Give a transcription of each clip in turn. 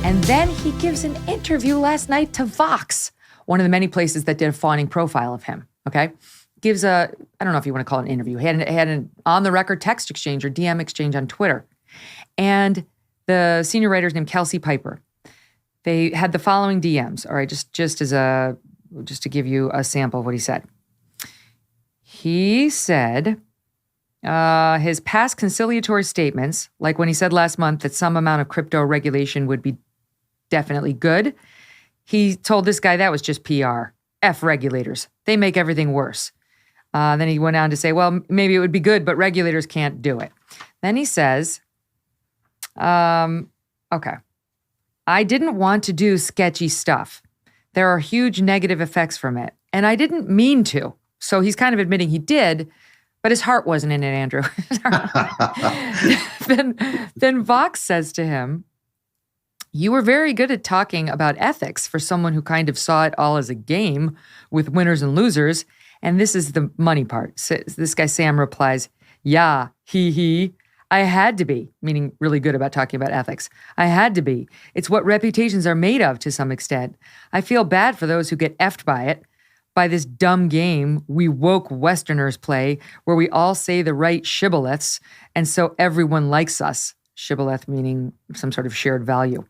And then he gives an interview last night to Vox, one of the many places that did a fawning profile of him, okay? Gives I don't know if you want to call it an interview. He had an on-the-record text exchange or DM exchange on Twitter. And the senior writer's named Kelsey Piper. They had the following DMs, all right, just to give you a sample of what he said. He said his past conciliatory statements, like when he said last month that some amount of crypto regulation would be definitely good, he told this guy that was just PR. F regulators. They make everything worse. Then he went on to say, well, maybe it would be good, but regulators can't do it. Then he says, okay, I didn't want to do sketchy stuff. There are huge negative effects from it, and I didn't mean to. So he's kind of admitting he did, but his heart wasn't in it, Andrew. Then Vox says to him, you were very good at talking about ethics for someone who kind of saw it all as a game with winners and losers. And this is the money part. So this guy, Sam, replies, yeah, he. I had to be, meaning really good about talking about ethics. I had to be. It's what reputations are made of to some extent. I feel bad for those who get effed by it, by this dumb game we woke Westerners play where we all say the right shibboleths and so everyone likes us. Shibboleth meaning some sort of shared value.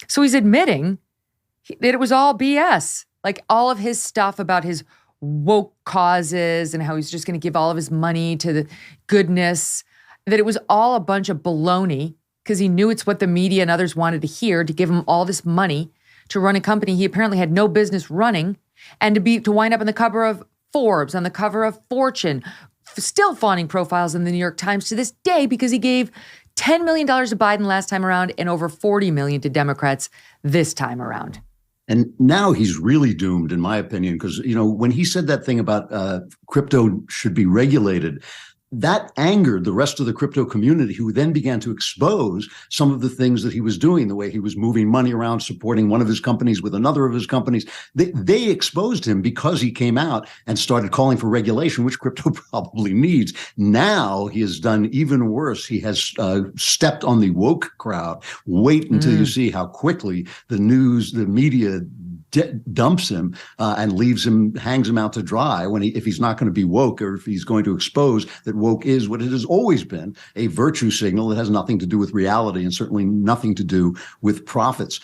So he's admitting that it was all BS. Like all of his stuff about his woke causes and how he's just going to give all of his money to the goodness, that it was all a bunch of baloney because he knew it's what the media and others wanted to hear, to give him all this money to run a company he apparently had no business running, and to wind up on the cover of Forbes, on the cover of Fortune, still fawning profiles in the New York Times to this day because he gave $10 million to Biden last time around and over $40 million to Democrats this time around. And now he's really doomed, in my opinion, because, when he said that thing about crypto should be regulated, that angered the rest of the crypto community, who then began to expose some of the things that he was doing, the way he was moving money around, supporting one of his companies with another of his companies. They exposed him because he came out and started calling for regulation, which crypto probably needs. Now he has done even worse. He has stepped on the woke crowd. Wait until you see how quickly the news, the media dumps him and hangs him out to dry if he's not going to be woke, or if he's going to expose that woke is what it has always been, a virtue signal that has nothing to do with reality and certainly nothing to do with profits.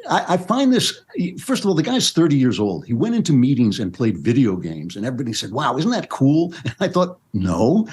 I find this, first of all, the guy's 30 years old. He went into meetings and played video games, and everybody said, wow, isn't that cool? And I thought, no.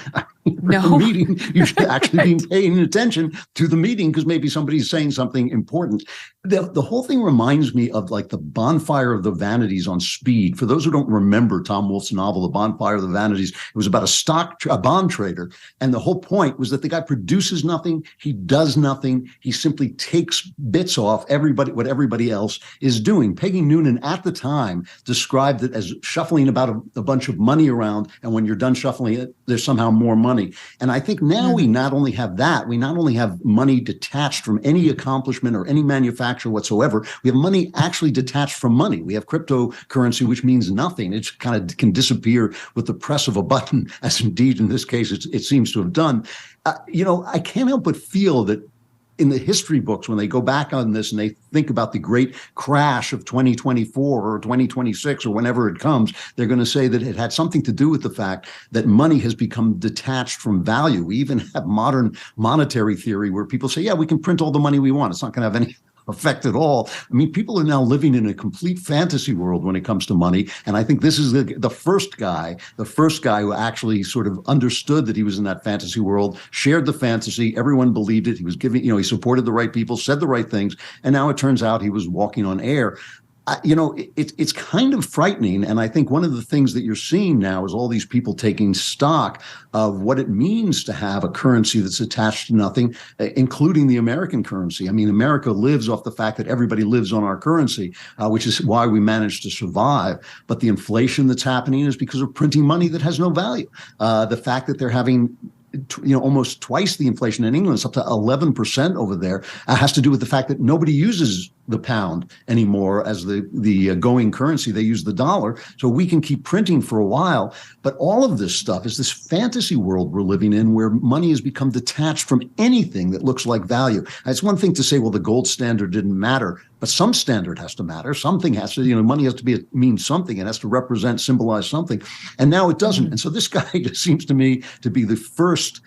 No. Meeting, you should actually be paying attention to the meeting because maybe somebody's saying something important. The whole thing reminds me of like the Bonfire of the Vanities on Speed. For those who don't remember Tom Wolfe's novel, The Bonfire of the Vanities, it was about a bond trader. And the whole point was that the guy produces nothing. He does nothing. He simply takes bits off what everybody else is doing. Peggy Noonan at the time described it as shuffling about a bunch of money around. And when you're done shuffling it, there's somehow more money. And I think now we not only have that, we not only have money detached from any accomplishment or any manufacture whatsoever, we have money actually detached from money. We have cryptocurrency, which means nothing. It kind of can disappear with the press of a button, as indeed in this case it seems to have done. I can't help but feel that in the history books, when they go back on this and they think about the great crash of 2024 or 2026 or whenever it comes, they're going to say that it had something to do with the fact that money has become detached from value. We even have modern monetary theory where people say, yeah, we can print all the money we want. It's not going to have any effect at all. I mean, people are now living in a complete fantasy world when it comes to money. And I think this is the first guy who actually sort of understood that he was in that fantasy world, shared the fantasy. Everyone believed it. He was giving, he supported the right people, said the right things. And now it turns out he was walking on air. It's kind of frightening. And I think one of the things that you're seeing now is all these people taking stock of what it means to have a currency that's attached to nothing, including the American currency. I mean, America lives off the fact that everybody lives on our currency, which is why we managed to survive. But the inflation that's happening is because of printing money that has no value. The fact that they're having almost twice the inflation in England, it's up to 11% over there, has to do with the fact that nobody uses the pound anymore as the going currency. They use the dollar, so we can keep printing for a while. But all of this stuff is this fantasy world we're living in where money has become detached from anything that looks like value. It's one thing to say, well, the gold standard didn't matter, but some standard has to matter. Something has to, money has to mean something. It has to represent, symbolize something. And now it doesn't. And so this guy just seems to me to be the first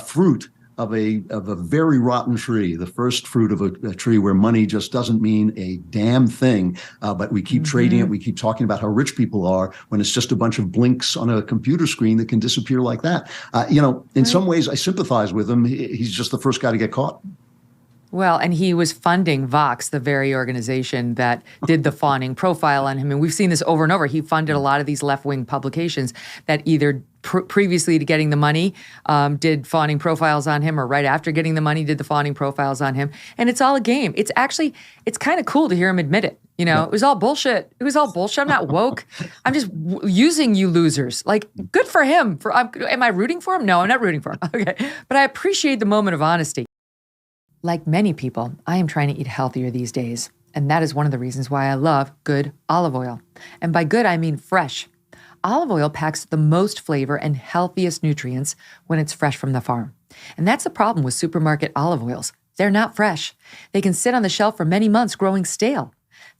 fruit of a very rotten tree, the first fruit of a tree where money just doesn't mean a damn thing. But we keep trading it. We keep talking about how rich people are when it's just a bunch of blinks on a computer screen that can disappear like that. In some ways, I sympathize with him. He's just the first guy to get caught. Well, and he was funding Vox, the very organization that did the fawning profile on him. And we've seen this over and over. He funded a lot of these left-wing publications that either previously to getting the money did fawning profiles on him, or right after getting the money did the fawning profiles on him. And it's all a game. It's kind of cool to hear him admit it. It was all bullshit. It was all bullshit. I'm not woke. I'm just using you losers. Like, good for him. Am I rooting for him? No, I'm not rooting for him. Okay. But I appreciate the moment of honesty. Like many people, I am trying to eat healthier these days, and that is one of the reasons why I love good olive oil. And by good, I mean fresh. Olive oil packs the most flavor and healthiest nutrients when it's fresh from the farm. And that's the problem with supermarket olive oils. They're not fresh. They can sit on the shelf for many months growing stale.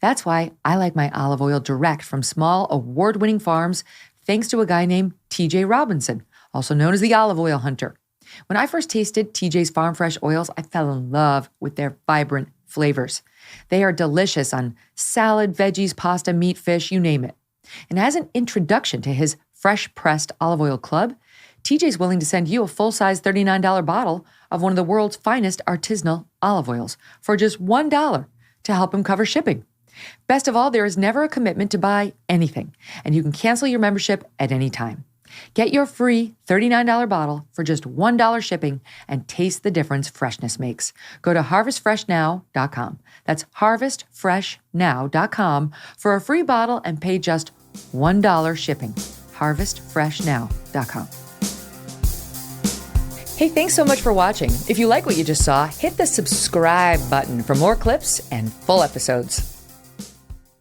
That's why I like my olive oil direct from small, award-winning farms, thanks to a guy named TJ Robinson, also known as the olive oil hunter. When I first tasted TJ's Farm Fresh oils, I fell in love with their vibrant flavors. They are delicious on salad, veggies, pasta, meat, fish, you name it. And as an introduction to his fresh pressed olive oil club, TJ's willing to send you a full-size $39 bottle of one of the world's finest artisanal olive oils for just $1 to help him cover shipping. Best of all, there is never a commitment to buy anything, and you can cancel your membership at any time. Get your free $39 bottle for just $1 shipping and taste the difference freshness makes. Go to harvestfreshnow.com. That's harvestfreshnow.com for a free bottle and pay just $1 shipping. harvestfreshnow.com. Hey, thanks so much for watching. If you like what you just saw, hit the subscribe button for more clips and full episodes.